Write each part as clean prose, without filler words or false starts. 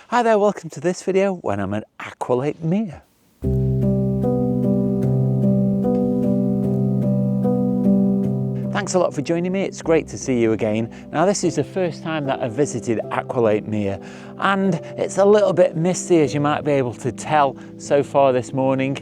Hi there, welcome to this video when I'm at Aqualate Mere. Thanks a lot for joining me, it's great to see you again. Now this is the first time that I've visited Aqualate Mere and it's a little bit misty, as you might be able to tell so far this morning.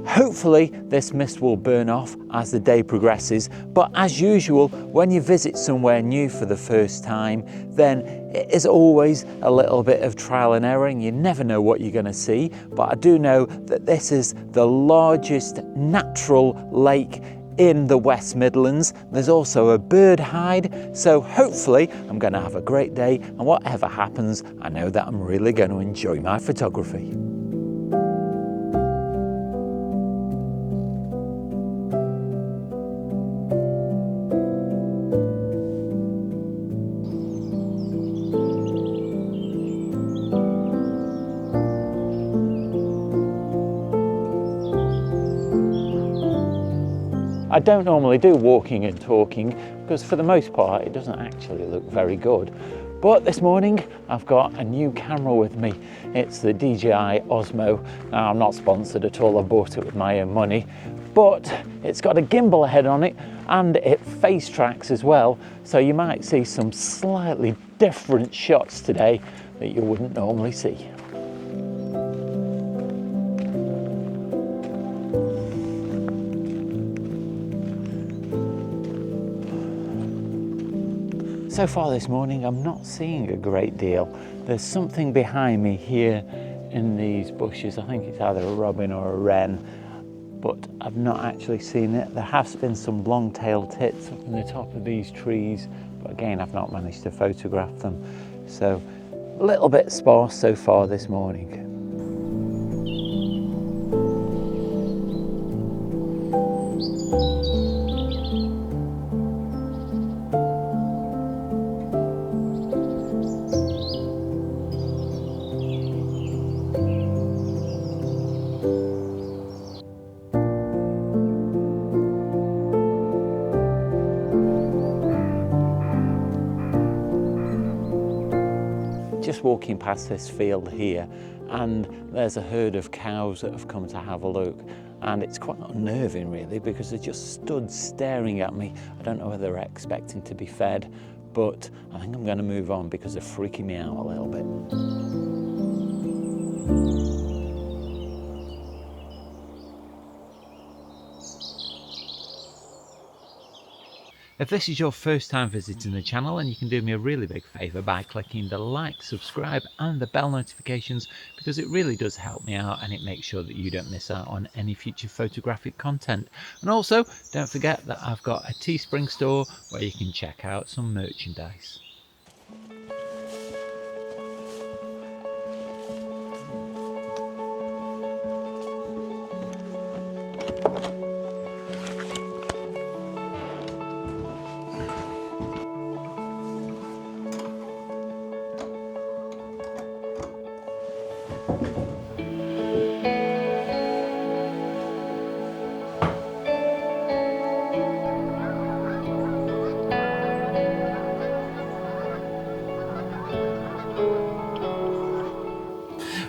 Hopefully this mist will burn off as the day progresses, but as usual, when you visit somewhere new for the first time, then it is always a little bit of trial and error and you never know what you're going to see. But I do know that this is the largest natural lake in the West Midlands. There's also a bird hide, so hopefully I'm going to have a great day, and whatever happens, I know that I'm really going to enjoy my photography. I don't normally do walking and talking because for the most part it doesn't actually look very good. But this morning I've got a new camera with me. It's the DJI Osmo. Now I'm not sponsored at all, I bought it with my own money. But it's got a gimbal head on it and it face tracks as well. So you might see some slightly different shots today that you wouldn't normally see. So far this morning, I'm not seeing a great deal. There's something behind me here in these bushes. I think it's either a robin or a wren, but I've not actually seen it. There has been some long-tailed tits up in the top of these trees, but again, I've not managed to photograph them. So a little bit sparse so far this morning. Just walking past this field here, and there's a herd of cows that have come to have a look, and it's quite unnerving really because they just stood staring at me. I don't know whether they're expecting to be fed, but I think I'm going to move on because they're freaking me out a little bit. If this is your first time visiting the channel, and you can do me a really big favour by clicking the like, subscribe and the bell notifications, because it really does help me out and it makes sure that you don't miss out on any future photographic content. And also don't forget that I've got a Teespring store where you can check out some merchandise.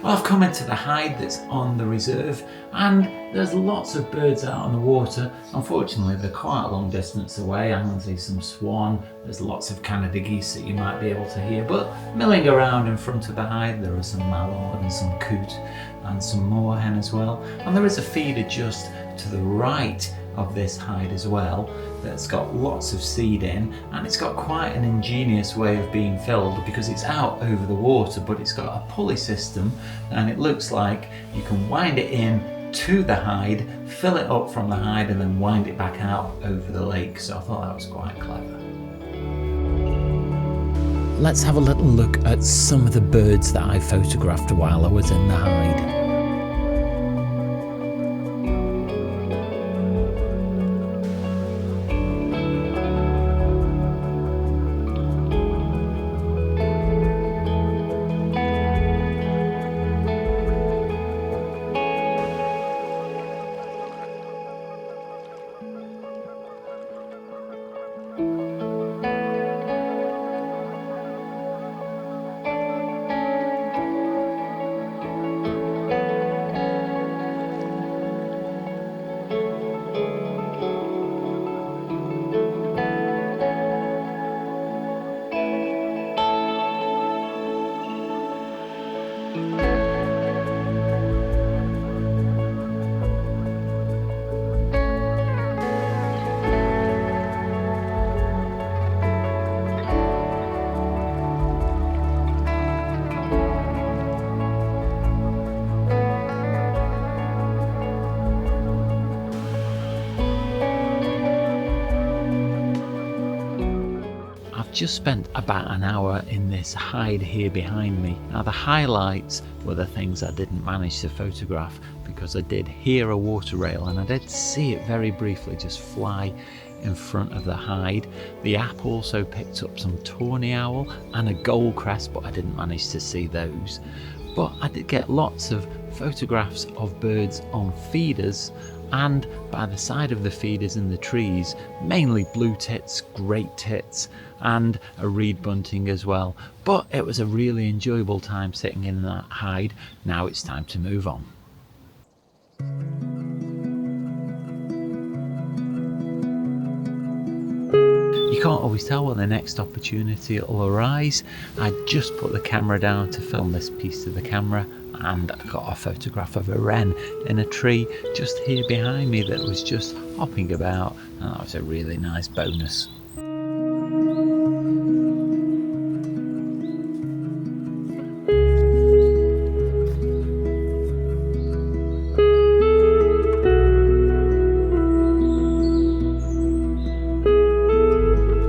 Well, I've come into the hide that's on the reserve, and there's lots of birds out on the water. Unfortunately, they're quite a long distance away. I can see some swan, there's lots of Canada geese that you might be able to hear, but milling around in front of the hide there are some mallard and some coot and some moorhen as well. And there is a feeder just to the right of this hide as well that's got lots of seed in, and it's got quite an ingenious way of being filled because it's out over the water, but it's got a pulley system, and it looks like you can wind it in to the hide, fill it up from the hide and then wind it back out over the lake. So I thought that was quite clever. Let's have a little look at some of the birds that I photographed while I was in the hide. Just spent about an hour in this hide here behind me. Now the highlights were the things I didn't manage to photograph because I did hear a water rail and I did see it very briefly just fly in front of the hide. The app also picked up some tawny owl and a goldcrest, but I didn't manage to see those. But I did get lots of photographs of birds on feeders and by the side of the feeders in the trees, mainly blue tits, great tits, and a reed bunting as well. But it was a really enjoyable time sitting in that hide. Now it's time to move on. You can't always tell when the next opportunity will arise. I just put the camera down to film this piece of the camera and I got a photograph of a wren in a tree just here behind me that was just hopping about, and that was a really nice bonus.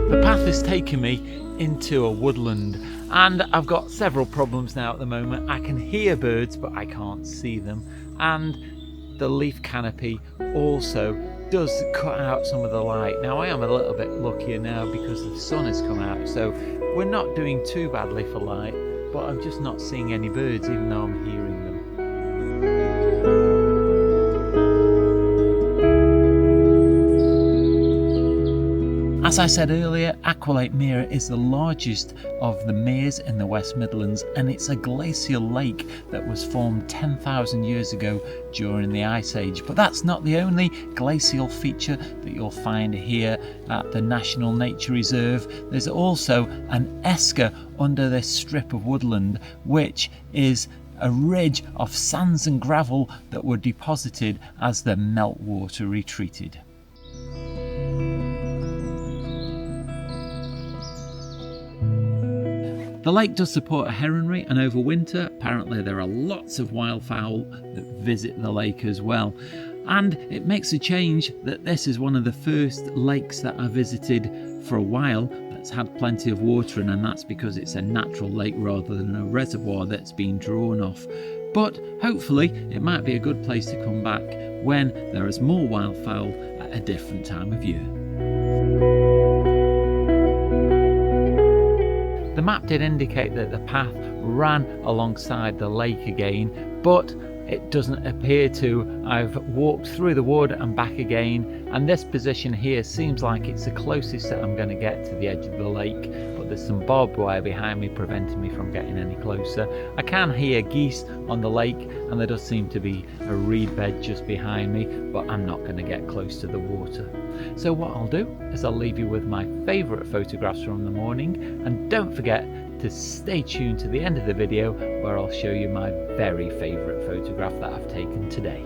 The path has taken me into a woodland and I've got several problems now at the moment. I can hear birds but I can't see them, and the leaf canopy also does cut out some of the light. Now I am a little bit luckier now because the sun has come out, so we're not doing too badly for light, but I'm just not seeing any birds even though I'm hearing them. As I said earlier, Aqualate Mere is the largest of the meres in the West Midlands, and it's a glacial lake that was formed 10,000 years ago during the Ice Age. But that's not the only glacial feature that you'll find here at the National Nature Reserve. There's also an esker under this strip of woodland, which is a ridge of sands and gravel that were deposited as the meltwater retreated. The lake does support a heronry, and over winter apparently there are lots of wildfowl that visit the lake as well. And it makes a change that this is one of the first lakes that I visited for a while that's had plenty of water in, and that's because it's a natural lake rather than a reservoir that's been drawn off. But hopefully it might be a good place to come back when there is more wildfowl at a different time of year. The map did indicate that the path ran alongside the lake again, but it doesn't appear to. I've walked through the wood and back again, and this position here seems like it's the closest that I'm going to get to the edge of the lake, but there's some barbed wire behind me preventing me from getting any closer. I can hear geese on the lake, and there does seem to be a reed bed just behind me, but I'm not going to get close to the water. So what I'll do is I'll leave you with my favourite photographs from the morning, and don't forget to stay tuned to the end of the video where I'll show you my very favourite photograph that I've taken today.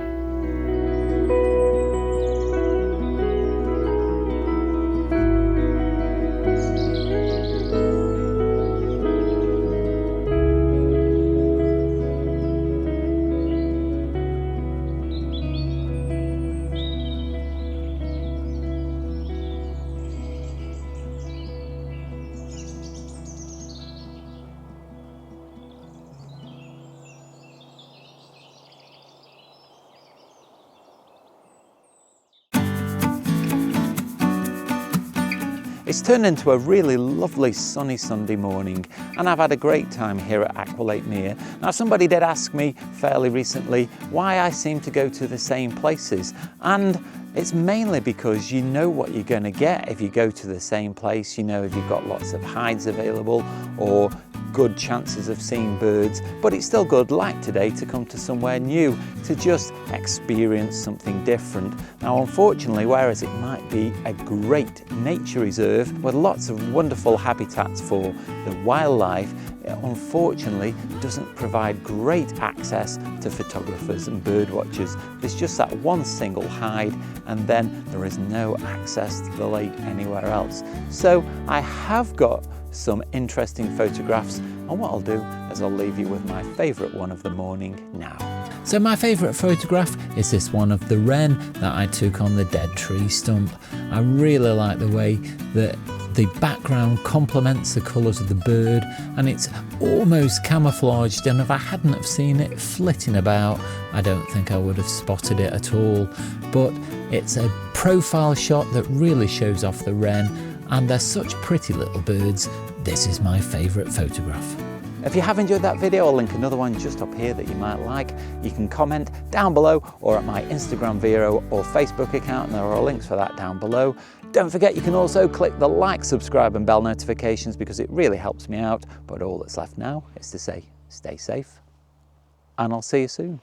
It's turned into a really lovely sunny Sunday morning, and I've had a great time here at Aqualate Mere. Now, somebody did ask me fairly recently why I seem to go to the same places, and it's mainly because you know what you're going to get if you go to the same place. You know if you've got lots of hides available or good chances of seeing birds, but it's still good, like today, to come to somewhere new, to just experience something different. Now, unfortunately, whereas it might be a great nature reserve with lots of wonderful habitats for the wildlife, it unfortunately doesn't provide great access to photographers and bird watchers. There's just that one single hide, and then there is no access to the lake anywhere else. So I have got some interesting photographs, and what I'll do is I'll leave you with my favourite one of the morning now. So my favourite photograph is this one of the wren that I took on the dead tree stump. I really like the way that the background complements the colours of the bird, and it's almost camouflaged, and if I hadn't have seen it flitting about, I don't think I would have spotted it at all. But it's a profile shot that really shows off the wren, and they're such pretty little birds. This is my favourite photograph. If you have enjoyed that video, I'll link another one just up here that you might like. You can comment down below or at my Instagram video or Facebook account, and there are links for that down below. Don't forget you can also click the like, subscribe and bell notifications because it really helps me out. But all that's left now is to say stay safe, and I'll see you soon.